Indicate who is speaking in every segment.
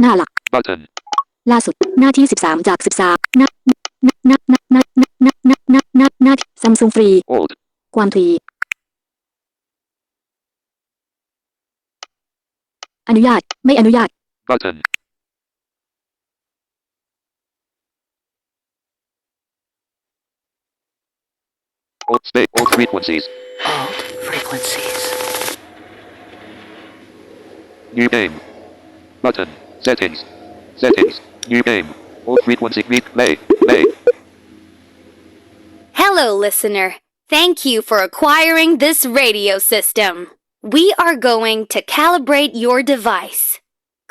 Speaker 1: หน้าหลัก
Speaker 2: Button.
Speaker 1: ล่าสุดหน้าที่13จาก13หน้าซัมซุงฟรี
Speaker 2: Old.
Speaker 1: ความถี่อนุญาตไม่อนุญาต
Speaker 2: Button. Alt space. Alt frequencies.
Speaker 3: Alt frequencies.
Speaker 2: New game. Button. Settings. Settings. New game. Alt frequency. Read. Play. Play.
Speaker 4: Hello, listener. Thank you for acquiring this radio system. We are going to calibrate your device.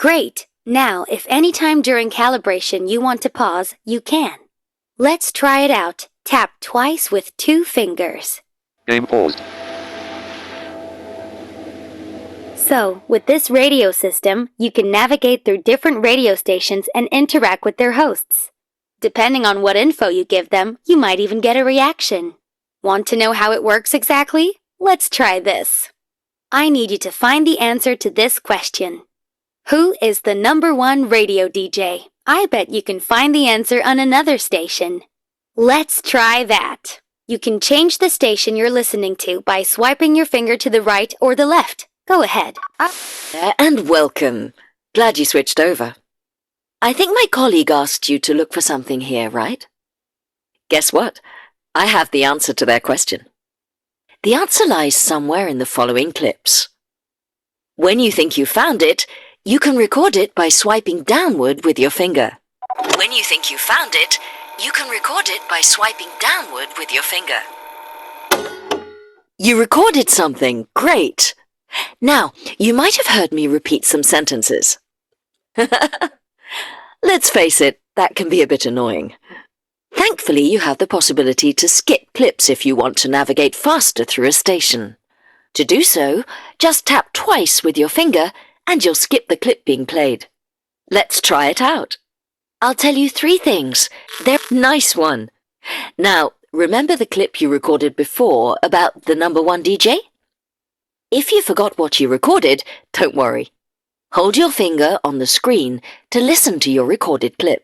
Speaker 4: Great. Now, if anytime during calibration you want to pause, you can. Let's try it out. Tap twice with 2 fingers.
Speaker 2: Game paused.
Speaker 4: So, with this radio system, you can navigate through different radio stations and interact with their hosts. Depending on what info you give them, you might even get a reaction. Want to know how it works exactly? Let's try this. I need you to find the answer to this question. Who is the #1 radio DJ? I bet you can find the answer on another station. Let's try that. You can change the station you're listening to by swiping your finger to the right or the left. Go ahead.
Speaker 3: And welcome. Glad you switched over. I think my colleague asked you to look for something here, right? Guess what? I have the answer to their question. The answer lies somewhere in the following clips. When you think you found it, you can record it by swiping downward with your finger. When you think you found it, you can record it by swiping downward with your finger. You recorded something. Great. Now, you might have heard me repeat some sentences. Let's face it, that can be a bit annoying. Thankfully, you have the possibility to skip clips if you want to navigate faster through a station. To do so, just tap twice with your finger and you'll skip the clip being played. Let's try it out. I'll tell you 3 things. They're nice one. Now, remember the clip you recorded before about the #1 DJ? If you forgot what you recorded, don't worry. Hold your finger on the screen to listen to your recorded clip.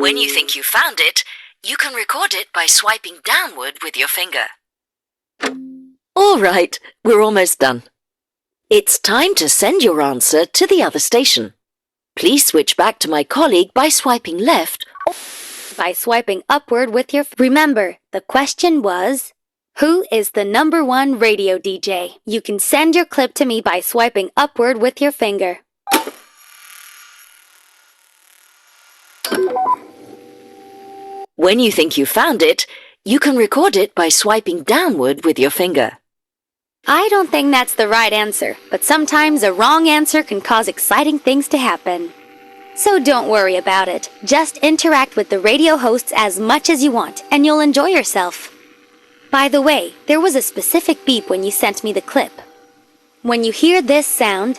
Speaker 3: When you think you found it, you can record it by swiping downward with your finger. All right, we're almost done. It's time to send your answer to the other station. Please switch back to my colleague by swiping left or
Speaker 4: By swiping upward with your... Remember, the question was, who is the #1 radio DJ? You can send your clip to me by swiping upward with your finger.
Speaker 3: When you think you found it, you can record it by swiping downward with your finger.
Speaker 4: I don't think that's the right answer, but sometimes a wrong answer can cause exciting things to happen. So don't worry about it. Just interact with the radio hosts as much as you want, and you'll enjoy yourself. By the way, there was a specific beep when you sent me the clip. When you hear this sound,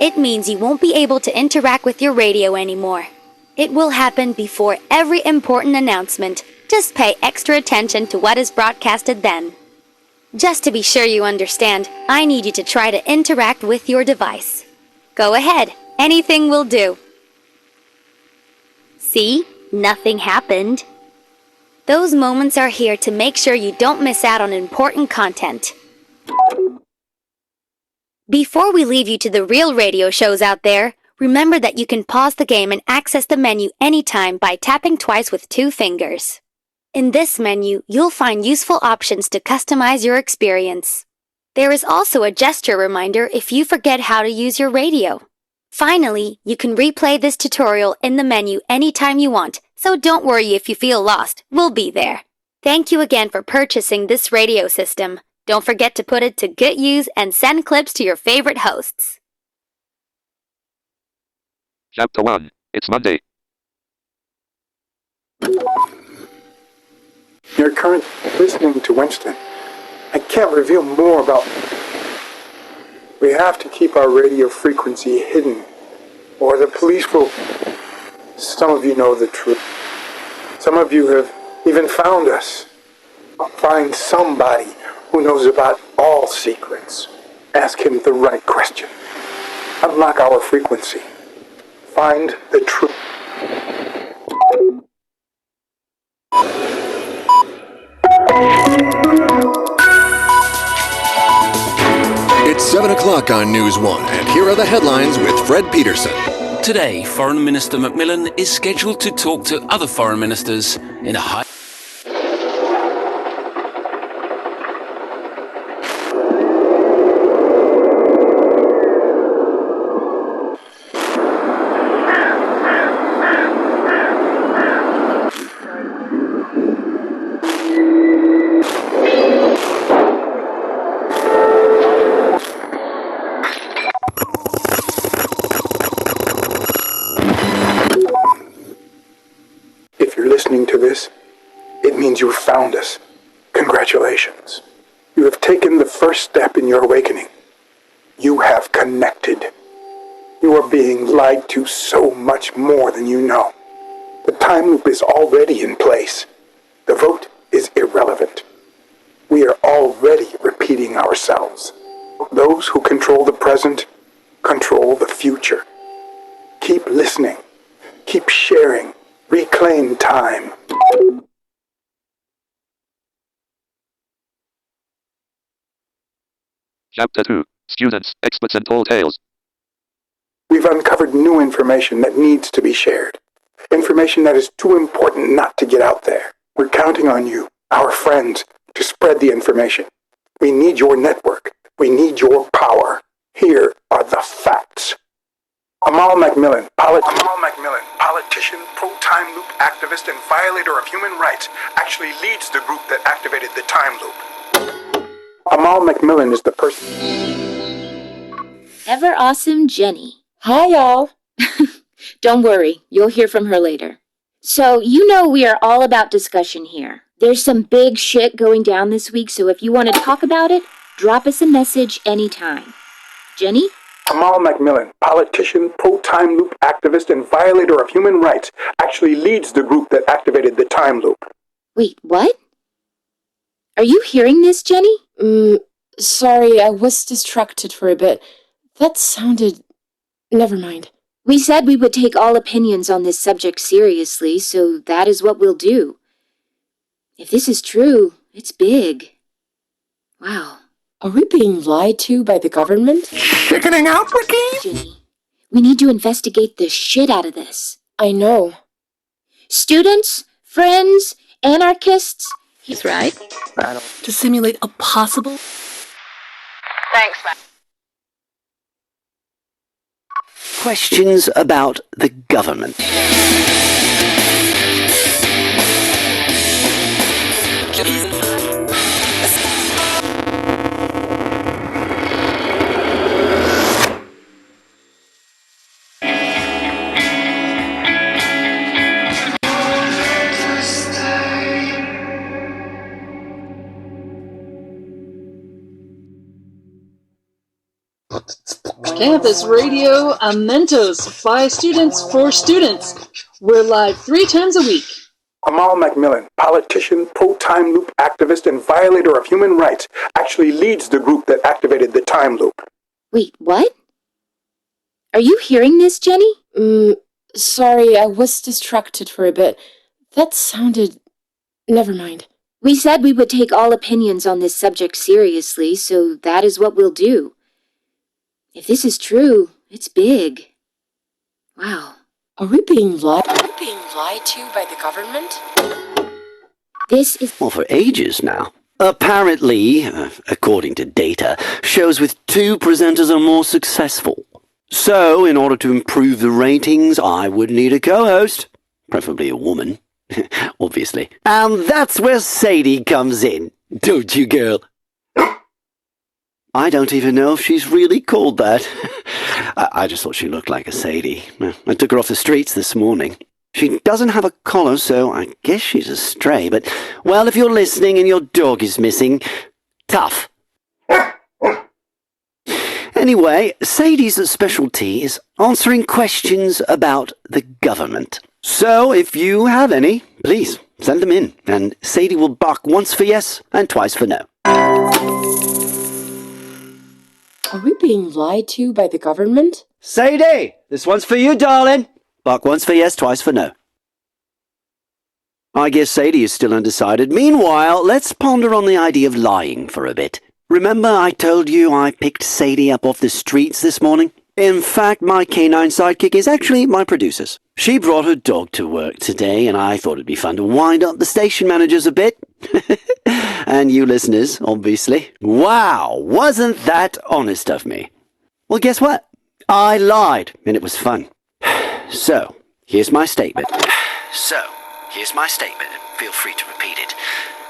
Speaker 4: it means you won't be able to interact with your radio anymore. It will happen before every important announcement. Just pay extra attention to what is broadcasted then. Just to be sure you understand, I need you to try to interact with your device. Go ahead, anything will do. See? Nothing happened. Those moments are here to make sure you don't miss out on important content. Before we leave you to the real radio shows out there, remember that you can pause the game and access the menu anytime by tapping twice with 2 fingers. In this menu, you'll find useful options to customize your experience. There is also a gesture reminder if you forget how to use your radio. Finally, you can replay this tutorial in the menu anytime you want, so don't worry if you feel lost, we'll be there. Thank you again for purchasing this radio system. Don't forget to put it to good use and send clips to your favorite hosts.
Speaker 2: Chapter 1. It's Monday.
Speaker 5: You're currently listening to Winston. I can't reveal more about... We have to keep our radio frequency hidden, or the police will... Some of you know the truth. Some of you have even found us. Find somebody who knows about all secrets. Ask him the right question. Unlock our frequency. find the truth.
Speaker 6: It's 7 o'clock on News 1, and here are the headlines with Fred Peterson.
Speaker 7: Today, Foreign Minister Macmillan is scheduled to talk to other foreign ministers in a high...
Speaker 5: If you're listening to this, it means you've found us. Congratulations. You have taken the first step in your awakening. You have connected. You are being lied to so much more than you know. The time loop is already in place. The vote is irrelevant. We are already repeating ourselves. Those who control the present control the future. Keep listening. Keep sharing. Reclaim time.
Speaker 2: Chapter 2. Students, Experts and Tall Tales.
Speaker 5: We've uncovered new information that needs to be shared. Information that is too important not to get out there. We're counting on you, our friends, to spread the information. We need your network. We need your power. Here are the facts. Amal Macmillan, politician, pro-time loop activist, and violator of human rights, actually leads the group that activated the time loop. Amal Macmillan is the person...
Speaker 8: Ever awesome Jenny.
Speaker 9: Hi, y'all.
Speaker 8: Don't worry, you'll hear from her later. So, you know we are all about discussion here. There's some big shit going down this week, so if you want to talk about it, drop us a message anytime. Jenny?
Speaker 5: Amal Macmillan, politician, pro-time loop activist, and violator of human rights, actually leads the group that activated the time loop.
Speaker 8: Wait, what? Are you hearing this, Jenny?
Speaker 9: Sorry, I was distracted for a bit. That sounded... Never mind.
Speaker 8: We said we would take all opinions on this subject seriously, so that is what we'll do. If this is true, it's big. Wow.
Speaker 9: Are we being lied to by the government?
Speaker 6: Chickening out, Ricky?
Speaker 8: Jenny, we need to investigate the shit out of this.
Speaker 9: I know.
Speaker 8: Students, friends, anarchists.
Speaker 1: He's right.
Speaker 10: To simulate a possible...
Speaker 3: Thanks, man.
Speaker 11: Questions about the government.
Speaker 10: Campus Radio Amentos by students for students. We're live 3 times a week.
Speaker 5: Amal Macmillan, politician, pro-time loop activist, and violator of human rights, actually leads the group that activated the time loop.
Speaker 8: Wait, what? Are you hearing this, Jenny?
Speaker 9: Sorry, I was distracted for a bit. That sounded... Never mind.
Speaker 8: We said we would take all opinions on this subject seriously, so that is what we'll do. If this is true, it's big. Wow.
Speaker 9: Are we being lied to by the government?
Speaker 8: This is...
Speaker 11: Well, for ages now. Apparently, according to data, shows with 2 presenters are more successful. So, in order to improve the ratings, I would need a co-host. Preferably a woman. Obviously. And that's where Sadie comes in. Don't you, girl? I don't even know if she's really called that. I just thought she looked like a Sadie. I took her off the streets this morning. She doesn't have a collar, so I guess she's a stray. But, well, if you're listening and your dog is missing, tough. Anyway, Sadie's specialty is answering questions about the government. So, if you have any, please send them in, and Sadie will bark once for yes and twice for no.
Speaker 9: Are we being lied to by the government?
Speaker 11: Sadie, this one's for you, darling. Bark once for yes, twice for no. I guess Sadie is still undecided. Meanwhile, let's ponder on the idea of lying for a bit. Remember I told you I picked Sadie up off the streets this morning? In fact, my canine sidekick is actually my producer's. She brought her dog to work today, and I thought it'd be fun to wind up the station managers a bit. And you listeners, obviously. Wow, wasn't that honest of me? Well, guess what? I lied, and it was fun. So, here's my statement. Feel free to repeat it.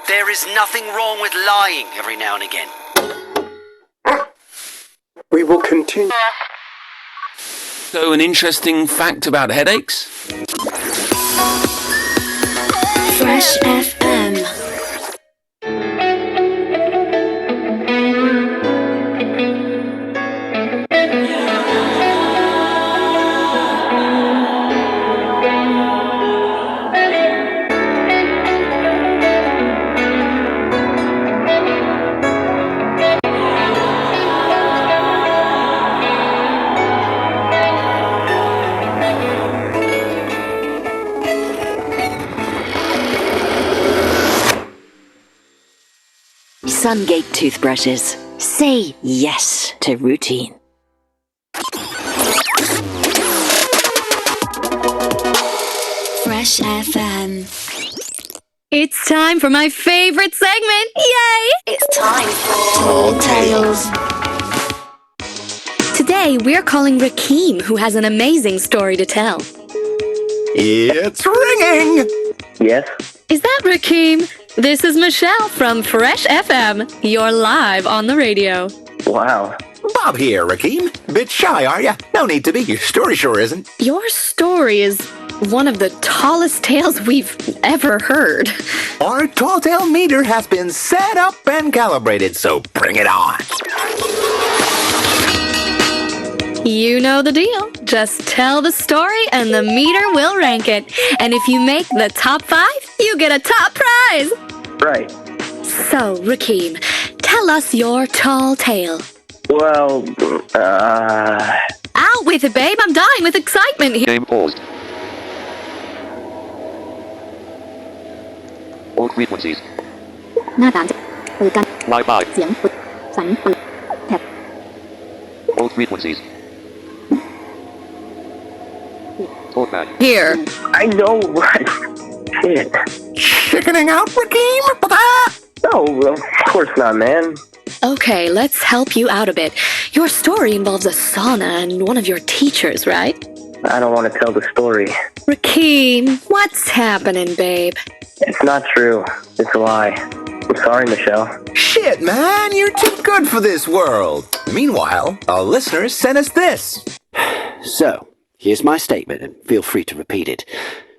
Speaker 11: There is nothing wrong with lying every now and again.
Speaker 5: We will continue.
Speaker 7: So, an interesting fact about headaches?
Speaker 4: Fresh FM.
Speaker 3: Sungate toothbrushes. Say yes to routine.
Speaker 4: Fresh FM. It's time for my favorite segment. Yay! It's time for Tall Tales. Today we're calling Rakeem, who has an amazing story to tell.
Speaker 12: It's ringing!
Speaker 13: Yes?
Speaker 4: Is that Rakeem? This is Michelle from Fresh FM. You're live on the radio.
Speaker 12: Wow. Bob here, Rakeem. Bit shy, are ya? No need to be. Your story sure isn't.
Speaker 4: Your story is one of the tallest tales we've ever heard.
Speaker 12: Our tall tale meter has been set up and calibrated, so bring it on.
Speaker 4: You know the deal. Just tell the story and the meter will rank it. And if you make the top 5, you get a top prize.
Speaker 13: Right.
Speaker 4: So, Rakeem, tell us your tall tale.
Speaker 13: Well,
Speaker 4: Out with it, babe. I'm dying with excitement here.
Speaker 2: Game paused. All frequencies.
Speaker 1: หน้าต่างเปิดกัน
Speaker 2: Wi-Fi.
Speaker 1: เสียงปิดสัญเปิดแท็บ
Speaker 2: All frequencies. Talkback.
Speaker 4: Here.
Speaker 13: I know, right? Shit.
Speaker 12: Chickening out, Rakeem?
Speaker 13: No, of course not, man.
Speaker 4: Okay, let's help you out a bit. Your story involves a sauna and one of your teachers, right?
Speaker 13: I don't want to tell the story.
Speaker 4: Rakeem, what's happening, babe?
Speaker 13: It's not true. It's a lie. I'm sorry, Michelle.
Speaker 12: Shit, man, you're too good for this world. Meanwhile, our listeners sent us this.
Speaker 11: So, here's my statement, and feel free to repeat it.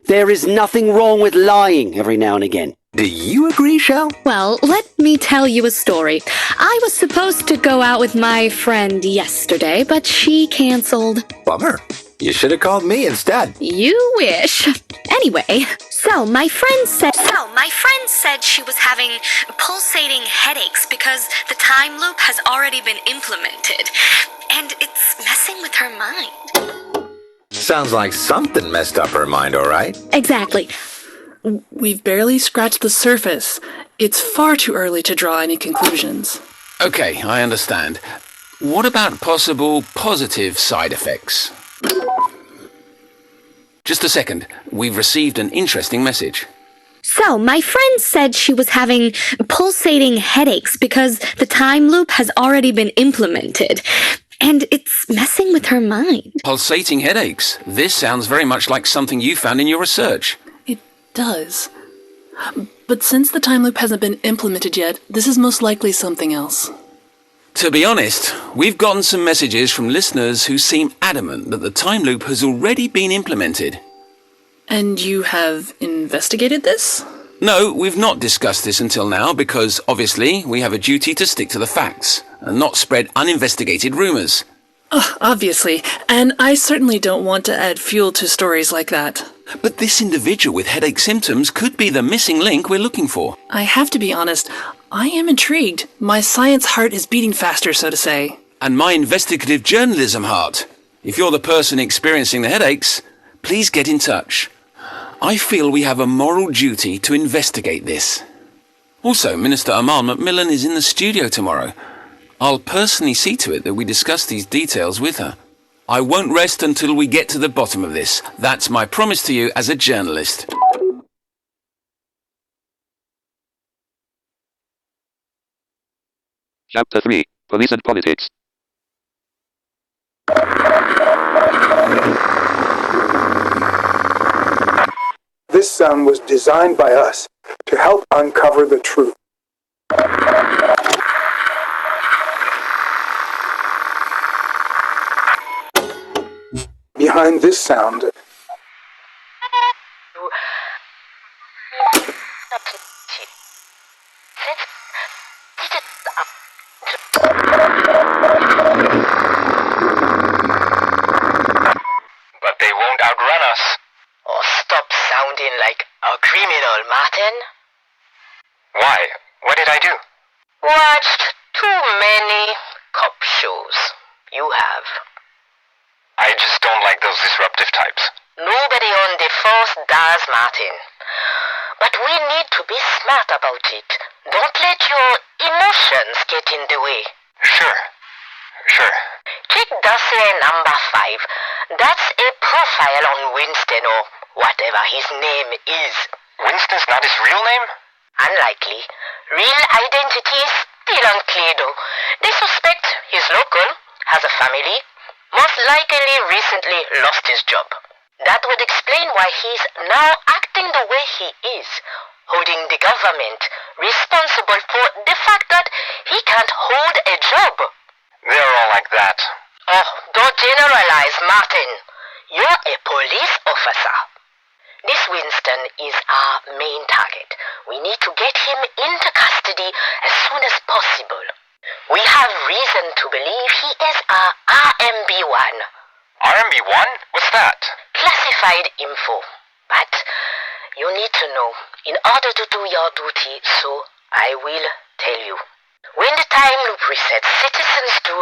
Speaker 11: There is nothing wrong with lying every now and again.
Speaker 12: Do you agree, Shell?
Speaker 4: Well, let me tell you a story. I was supposed to go out with my friend yesterday, but she canceled.
Speaker 12: Bummer. You should have called me instead.
Speaker 4: You wish. Anyway, so my friend said she was having pulsating headaches because the time loop has already been implemented, and it's messing with her mind.
Speaker 12: Sounds like something messed up her mind, all right?
Speaker 4: Exactly.
Speaker 14: We've barely scratched the surface. It's far too early to draw any conclusions.
Speaker 7: Okay, I understand. What about possible positive side effects? Just a second. We've received an interesting message.
Speaker 4: So, my friend said she was having pulsating headaches because the time loop has already been implemented, and it's messing with her mind.
Speaker 7: Pulsating headaches. This sounds very much like something you found in your research.
Speaker 14: It does. But since the time loop hasn't been implemented yet, this is most likely something else.
Speaker 7: To be honest, we've gotten some messages from listeners who seem adamant that the time loop has already been implemented.
Speaker 14: And you have investigated this?
Speaker 7: No, we've not discussed this until now because, obviously, we have a duty to stick to the facts and not spread uninvestigated rumours.
Speaker 14: Obviously, and I certainly don't want to add fuel to stories like that.
Speaker 7: But this individual with headache symptoms could be the missing link we're looking for.
Speaker 14: I have to be honest, I am intrigued. My science heart is beating faster, so to say.
Speaker 7: And my investigative journalism heart. If you're the person experiencing the headaches, please get in touch. I feel we have a moral duty to investigate this. Also, Minister Amal Macmillan is in the studio tomorrow. I'll personally see to it that we discuss these details with her. I won't rest until we get to the bottom of this. That's my promise to you as a journalist.
Speaker 2: Chapter 3, Police and Politics.
Speaker 5: This sound was designed by us to help uncover the truth. Behind this sound,
Speaker 15: but they won't outrun us. Or stop sounding like a criminal, Martin. Why? What did I do? Watched too many cop shows. You have. I just don't like those disruptive types. Nobody on the force does, Martin. But we need to be smart about it. Don't let your emotions get in the way. Sure. Check dossier number 5. That's a profile on Winston or whatever his name is. Winston's not his real name? Unlikely. Real identity is still unclear though. They suspect he's local, has a family, most likely recently lost his job. That would explain why he's now acting the way he is, holding the government responsible for the fact that he can't hold a job. They're all like that. Oh, don't generalize, Martin. You're a police officer. This Winston is our main target. We need to get him into custody as soon as possible. We have reason to believe he is our RMB1. RMB1? What's that? Classified info. But you need to know in order to do your duty, so I will tell you. When the time loop resets, citizens do.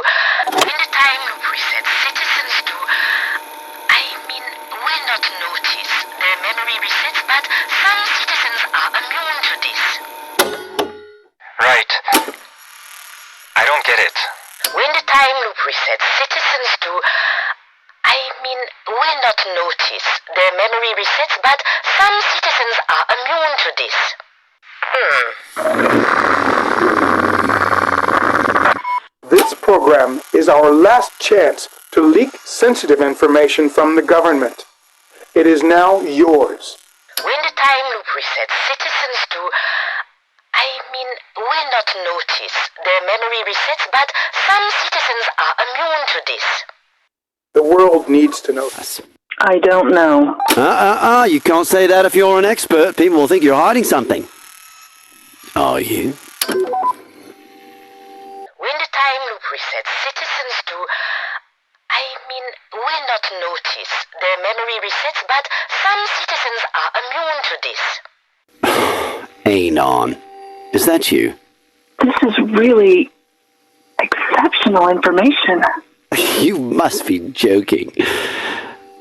Speaker 15: Will not notice their memory resets, but some citizens are immune to this. Right. I don't get it. When the time loop resets, citizens do. Will not notice their memory resets, but some citizens are immune to this.
Speaker 5: this program is our last chance to leak sensitive information from the government. It is now yours.
Speaker 15: When the time loop resets, citizens do. Will not notice their memory resets, but some citizens are immune to this.
Speaker 5: The world needs to know this.
Speaker 13: I don't know.
Speaker 11: You can't say that if you're an expert. People will think you're hiding something. Are you?
Speaker 15: When the time loop resets, citizens do. Will not notice their memory resets, but some citizens are immune to this.
Speaker 11: Anon. Is that you?
Speaker 13: This is really exceptional information.
Speaker 11: You must be joking.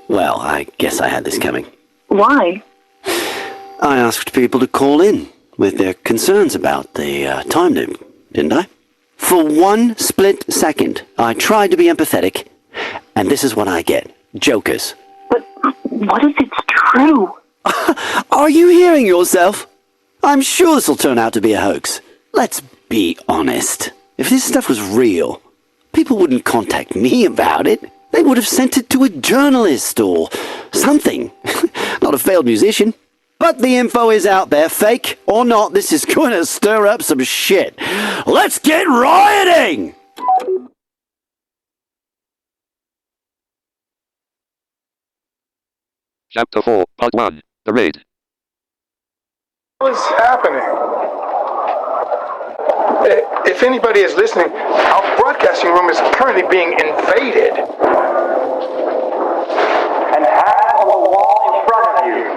Speaker 11: Well, I guess I had this coming.
Speaker 13: Why?
Speaker 11: I asked people to call in with their concerns about the time loop, didn't I? For one split second, I tried to be empathetic, and this is what I get. Jokers.
Speaker 13: But what if it's true?
Speaker 11: Are you hearing yourself? I'm sure this will turn out to be a hoax. Let's be honest. If this stuff was real, people wouldn't contact me about it. They would have sent it to a journalist or something. Not a failed musician. But the info is out there, fake or not. This is going to stir up some shit. Let's get rioting!
Speaker 2: Chapter 4, Part 1, The Raid.
Speaker 5: What is happening? If anybody is listening, our broadcasting room is currently being invaded.
Speaker 16: And half of the wall in front of you.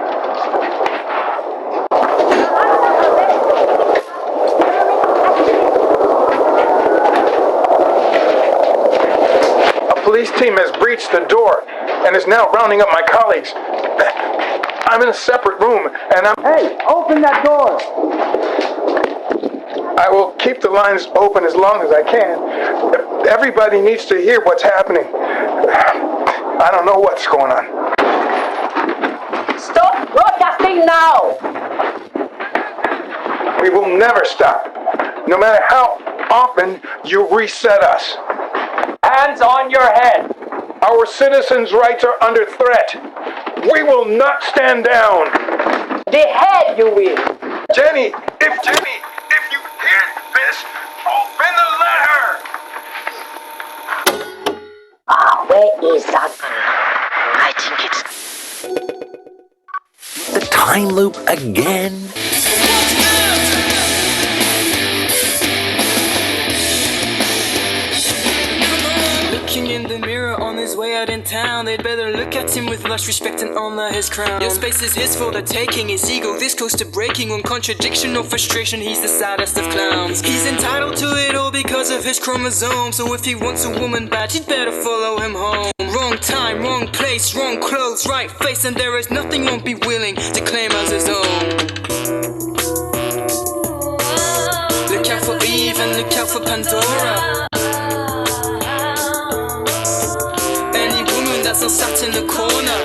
Speaker 5: A police team has breached breached the door and is now rounding up my colleagues. I'm in a separate room, and I'm... Hey, open that door! I will keep the lines open as long as I can. Everybody needs to hear what's happening. I don't know what's going on.
Speaker 15: Stop broadcasting now!
Speaker 5: We will never stop, no matter how often you reset us.
Speaker 15: Hands on your head!
Speaker 5: Our citizens' rights are under threat. We will not stand down.
Speaker 15: The head you will!
Speaker 5: Jenny, if you hear this, open the letter!
Speaker 15: Where is that? I think it's...
Speaker 12: The time loop again?
Speaker 17: Looking in the mirror on his way out in town, they'd better look at him with lush respect and honor his crown. Your space is his for the taking, his ego this close to breaking. One contradiction or frustration, he's the saddest of clowns. He's entitled to it all because of his chromosomes. So if he wants a woman bad, she'd better follow him home. Wrong time, wrong place, wrong clothes, right face, and there is nothing he won't be willing to claim as his own. Look out for Eve and look out for Pandora. That's not sat in the corner.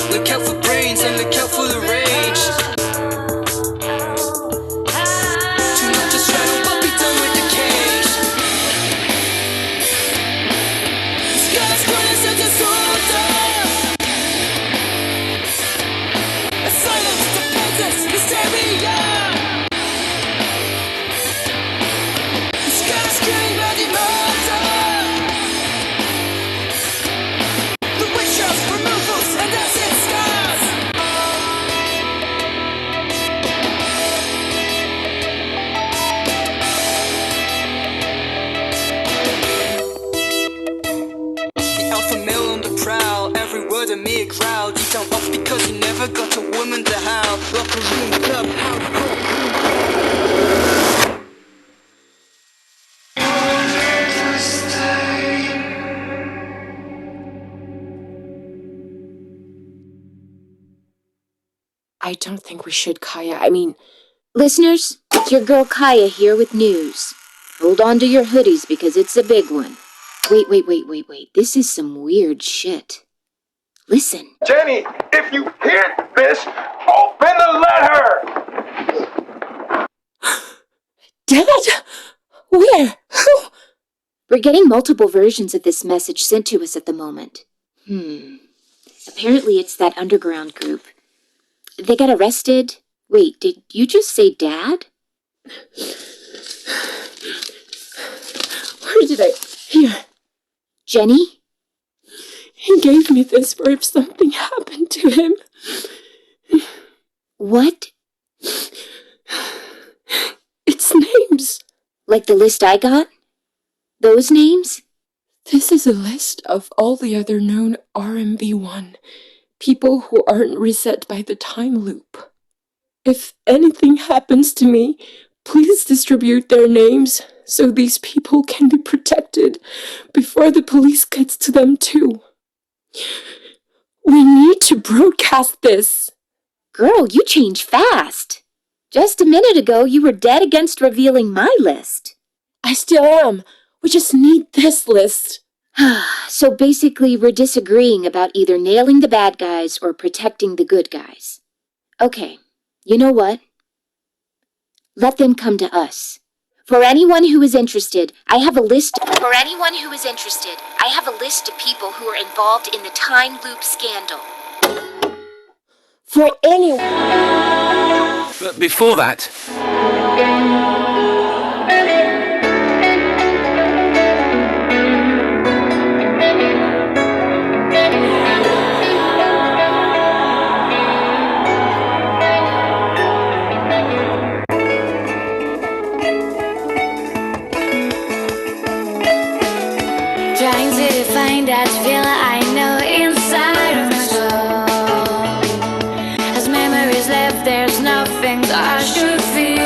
Speaker 17: Look out for brains and look out for the rage. Too much to straddle, but be done with the cage. Sky's running such a soldier. A silence to peasants, hysteria. Sky's screaming bloody murder. A mere growl, deep down off because he never got a woman to howl. Locker room, club, house.
Speaker 9: I don't think we should, Kaya. I mean... Listeners, it's your girl Kaya here with news. Hold on to your hoodies because it's a big one. Wait. This is some weird shit. Listen.
Speaker 5: Jenny, if you hear this, open the letter!
Speaker 9: Dad? Where? We're getting multiple versions of this message sent to us at the moment. Apparently it's that underground group. They got arrested. Wait, did you just say Dad? Where did I... Here. Jenny?
Speaker 14: He gave me this for if something happened to him.
Speaker 9: What?
Speaker 14: It's names.
Speaker 9: Like the list I got? Those names?
Speaker 14: This is a list of all the other known RMV1, people who aren't reset by the time loop. If anything happens to me, please distribute their names so these people can be protected before the police gets to them too. We need to broadcast this.
Speaker 9: Girl, you change fast. Just a minute ago, you were dead against revealing my list.
Speaker 14: I still am. We just need this list.
Speaker 9: So basically, we're disagreeing about either nailing the bad guys or protecting the good guys. Okay, you know what? Let them come to us. For anyone who is interested, I have a list of people who are involved in the time loop scandal.
Speaker 14: For anyone.
Speaker 7: But before that...
Speaker 4: Trying to define that feeling I know inside of my soul. As memories left, there's nothing I should feel.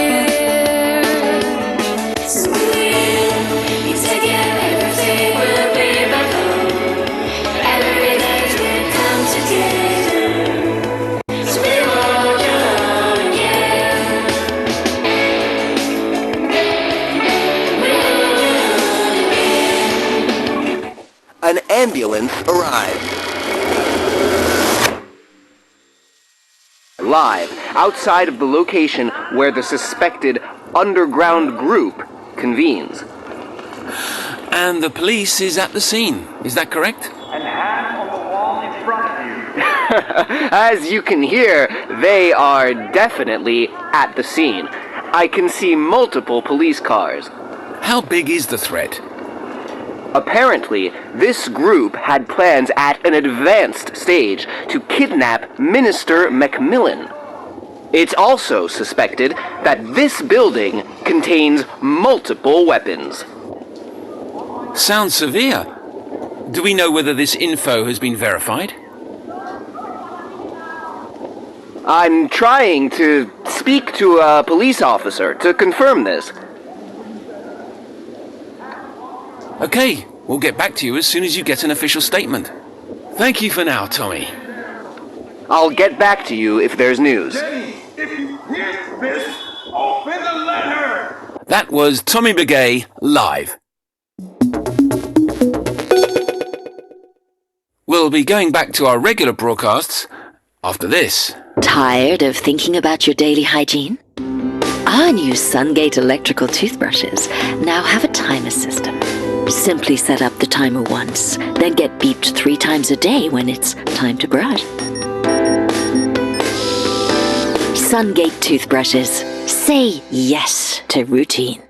Speaker 18: ambulance arrived. Live outside of the location where the suspected underground group convenes.
Speaker 7: And the police is at the scene, is that correct?
Speaker 16: And hand on the wall in front of you.
Speaker 18: As you can hear, they are definitely at the scene. I can see multiple police cars.
Speaker 7: How big is the threat?
Speaker 18: Apparently, this group had plans at an advanced stage to kidnap Minister Macmillan. It's also suspected that this building contains multiple weapons.
Speaker 7: Sounds severe. Do we know whether this info has been verified?
Speaker 18: I'm trying to speak to a police officer to confirm this.
Speaker 7: Okay, we'll get back to you as soon as you get an official statement. Thank you for now, Tommy.
Speaker 18: I'll get back to you if there's news.
Speaker 16: Jenny, if you hear this, open the letter!
Speaker 7: That was Tommy Begay live. We'll be going back to our regular broadcasts after this.
Speaker 3: Tired of thinking about your daily hygiene? Our new Sungate electrical toothbrushes now have a timer system. Simply set up the timer once, then get beeped 3 times a day when it's time to brush. Sungate toothbrushes. Say yes to routine.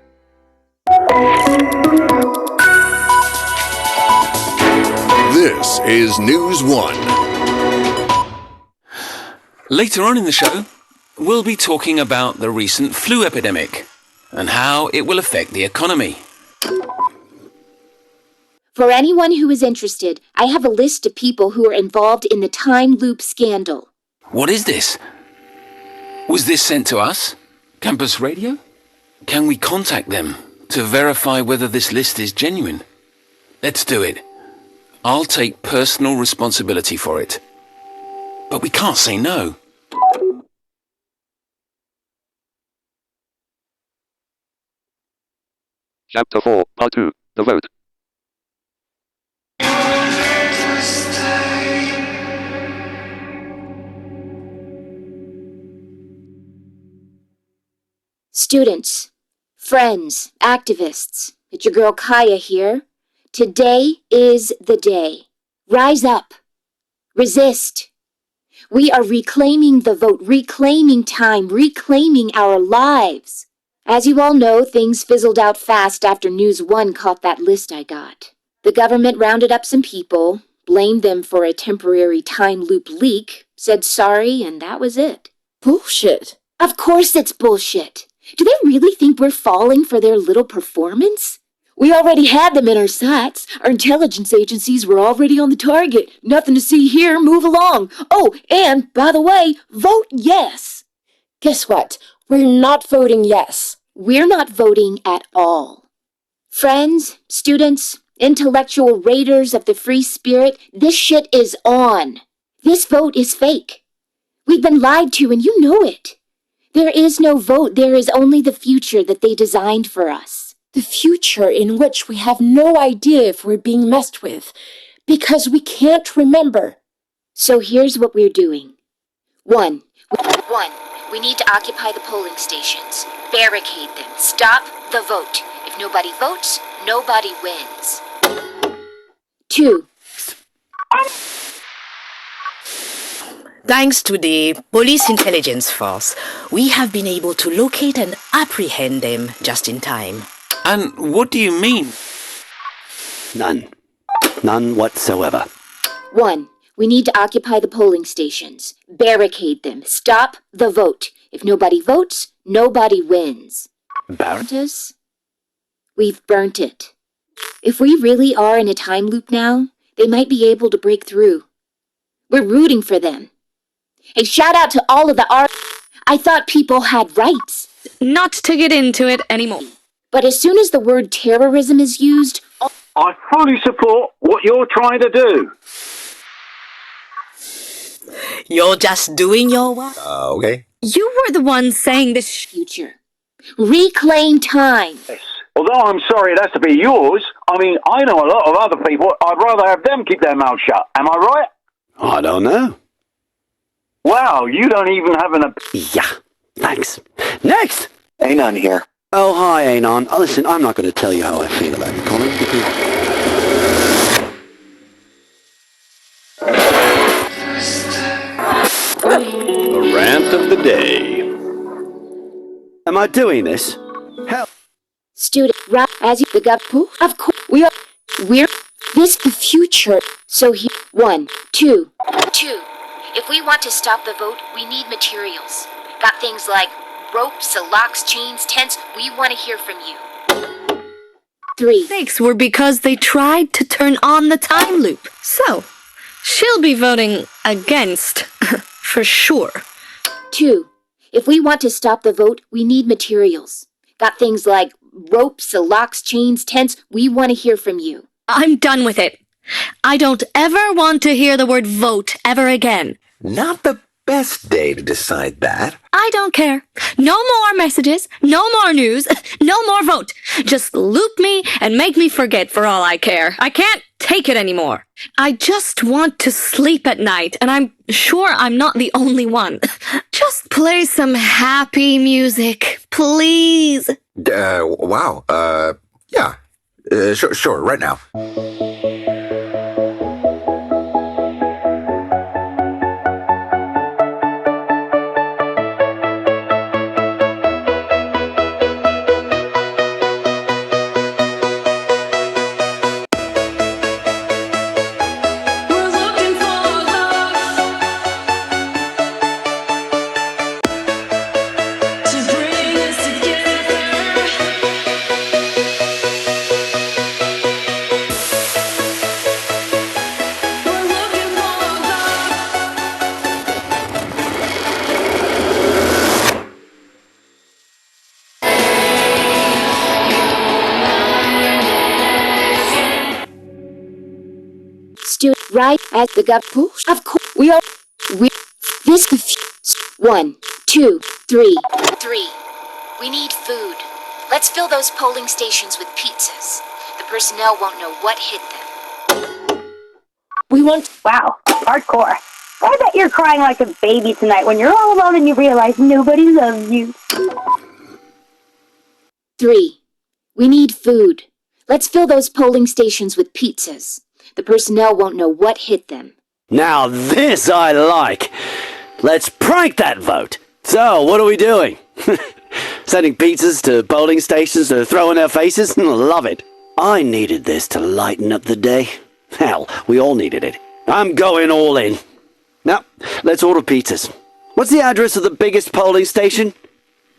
Speaker 6: This is News 1.
Speaker 7: Later on in the show, we'll be talking about the recent flu epidemic and how it will affect the economy.
Speaker 9: For anyone who is interested, I have a list of people who are involved in the time loop scandal.
Speaker 7: What is this? Was this sent to us? Campus Radio? Can we contact them to verify whether this list is genuine? Let's do it. I'll take personal responsibility for it. But we can't say no.
Speaker 2: Chapter 4, Part 2, The Vote.
Speaker 9: Students, friends, activists, it's your girl Kaya here. Today is the day. Rise up. Resist. We are reclaiming the vote, reclaiming time, reclaiming our lives. As you all know, things fizzled out fast after News 1 caught that list I got. The government rounded up some people, blamed them for a temporary time loop leak, said sorry, and that was it.
Speaker 14: Bullshit.
Speaker 9: Of course it's bullshit. Do they really think we're falling for their little performance? We already had them in our sights. Our intelligence agencies were already on the target. Nothing to see here. Move along. Oh, and, by the way, vote yes.
Speaker 14: Guess what? We're not voting yes.
Speaker 9: We're not voting at all. Friends, students, intellectual raiders of the free spirit, this shit is on. This vote is fake. We've been lied to and you know it. There is no vote. There is only the future that they designed for us.
Speaker 14: The future in which we have no idea if we're being messed with, because we can't remember.
Speaker 9: So here's what we're doing. One, we need to occupy the polling stations. Barricade them. Stop the vote. If nobody votes, nobody wins. 2.
Speaker 19: Thanks to the police intelligence force, we have been able to locate and apprehend them just in time.
Speaker 7: And what do you mean?
Speaker 11: None. None whatsoever.
Speaker 9: 1. We need to occupy the polling stations. Barricade them. Stop the vote. If nobody votes, nobody wins.
Speaker 11: Burnt
Speaker 9: us? We've burnt it. If we really are in a time loop now, they might be able to break through. We're rooting for them. Hey, shout out to all of the I thought people had rights.
Speaker 20: Not to get into it anymore.
Speaker 9: But as soon as the word terrorism is used...
Speaker 16: I fully support what you're trying to do.
Speaker 19: You're just doing your work.
Speaker 11: Okay.
Speaker 20: You were the one saying this
Speaker 9: future. Reclaim time.
Speaker 16: Yes,
Speaker 21: although I'm sorry it has to be yours, I mean, I know a lot of other people. I'd rather have them keep their mouth shut. Am I right?
Speaker 11: I don't know.
Speaker 21: Wow, you don't even have an...
Speaker 11: Yeah, thanks. Next!
Speaker 22: Anon here.
Speaker 11: Oh, hi, Anon. Listen, I'm not going to tell you how I feel about you, Colin, because... The rant of the day. Am I doing this? Hell.
Speaker 9: Student, right, as you the guppo, of course, we're, this the future, so he, 1, 2. If we want to stop the vote, we need materials. Got things like ropes, locks, chains, tents, we want to hear from you. 3.
Speaker 20: Mistakes were because they tried to turn on the time loop. So, she'll be voting against, for sure.
Speaker 9: 2. If we want to stop the vote, we need materials. Got things like ropes, locks, chains, tents, we want to hear from you.
Speaker 20: I'm done with it. I don't ever want to hear the word vote ever again.
Speaker 12: Not the best day to decide that.
Speaker 20: I don't care. No more messages, no more news, no more vote. Just loop me and make me forget for all I care. I can't take it anymore. I just want to sleep at night, and I'm sure I'm not the only one. Just play some happy music, please.
Speaker 12: Wow. Yeah. Sure, right now.
Speaker 9: Student, right, as the guppo, of course, this the future, 1, 2, 3. We need food. Let's fill those polling stations with pizzas. The personnel won't know what hit them.
Speaker 23: We want... Wow, hardcore. I bet you're crying like a baby tonight when you're all alone and you realize nobody loves you.
Speaker 9: 3. We need food. Let's fill those polling stations with pizzas. The personnel won't know what hit them.
Speaker 11: Now this I like. Let's prank that vote. So, what are we doing? Sending pizzas to polling stations to throw in their faces? Love it. I needed this to lighten up the day. Hell, we all needed it. I'm going all in. Now, let's order pizzas. What's the address of the biggest polling station?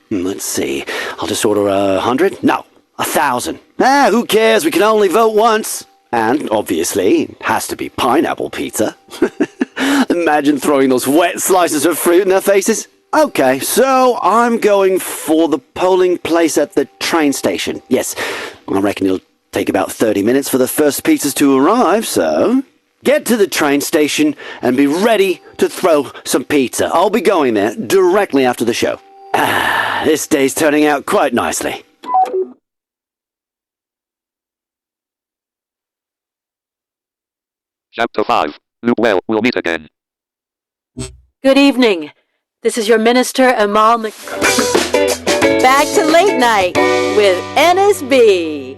Speaker 11: Let's see. I'll just order 100? No, 1,000. Who cares? We can only vote once. And, obviously, it has to be pineapple pizza. Imagine throwing those wet slices of fruit in their faces. Okay, so I'm going for the polling place at the train station. Yes, I reckon it'll take about 30 minutes for the first pizzas to arrive, so... Get to the train station and be ready to throw some pizza. I'll be going there directly after the show. This day's turning out quite nicely.
Speaker 2: Chapter 5. Loop well, we'll meet again.
Speaker 24: Good evening. This is your minister, Amal Back to late night with NSB.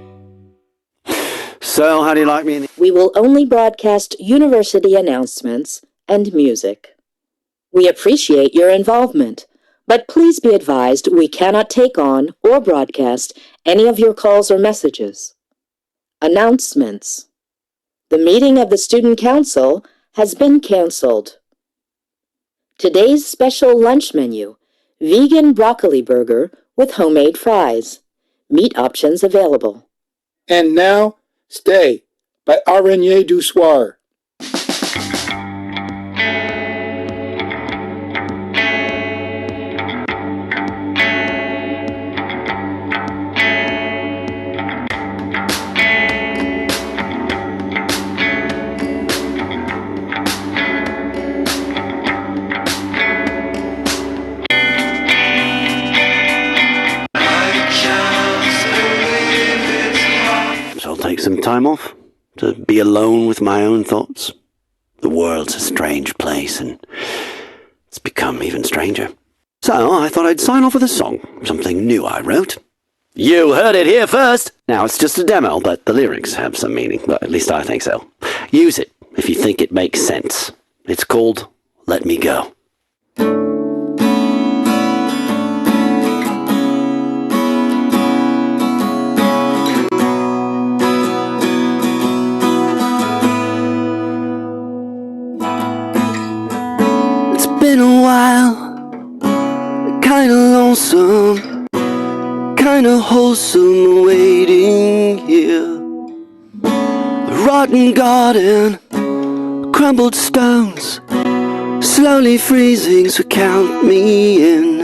Speaker 11: So, how do you like me?
Speaker 25: We will only broadcast university announcements and music. We appreciate your involvement, but please be advised we cannot take on or broadcast any of your calls or messages. Announcements. The meeting of the Student Council has been canceled. Today's special lunch menu, vegan broccoli burger with homemade fries. Meat options available.
Speaker 5: And now, Stay by Araignée du Soir.
Speaker 11: time off to be alone with my own thoughts. The world's a strange place, and it's become even stranger. So I thought I'd sign off with a song, something new I wrote. You heard it here first! Now, it's just a demo, but the lyrics have some meaning. Well, at least I think so. Use it if you think it makes sense. It's called Let Me Go. It's been a while, kinda lonesome, kinda wholesome waiting here. The rotten garden, crumbled stones, slowly freezing, so count me in.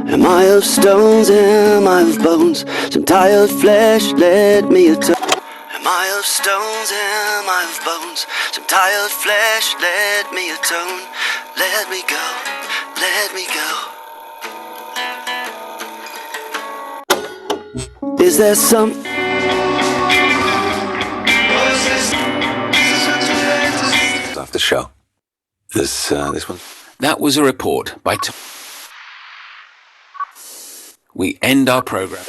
Speaker 11: Am I of stones, am I of bones? Some tired flesh, let me atone. Am I of stones, am I of bones? Some tired flesh, let me atone. Let me go, let me go. Is there some...
Speaker 7: Off the show. This one. That was a report by we end our program.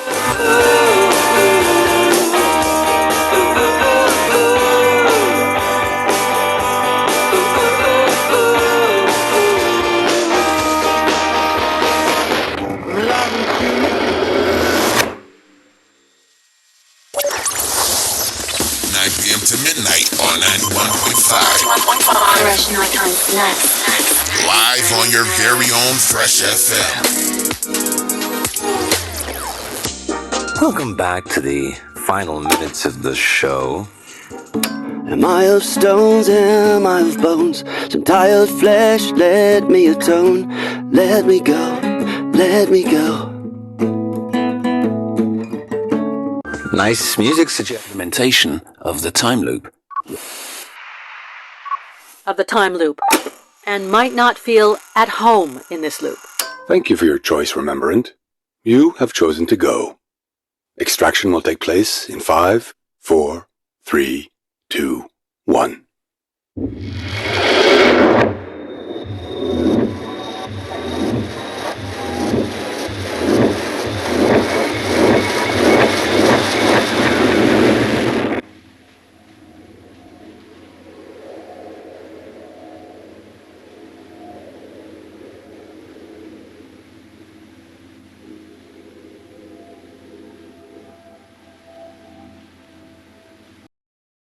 Speaker 1: p.m. to midnight on 91.5.
Speaker 4: Fresh nighttime snacks.
Speaker 1: Live on your very own Fresh FM.
Speaker 12: Welcome back to the final minutes of the show.
Speaker 11: Am I of stones, am I of bones? Some tired flesh, let me atone. Let me go, let me go.
Speaker 12: Nice music
Speaker 7: implementation of the time loop.
Speaker 24: Of the time loop, and might not feel at home in this loop.
Speaker 8: Thank you for your choice, Remembrant. You have chosen to go. Extraction will take place in 5, 4, 3, 2, 1.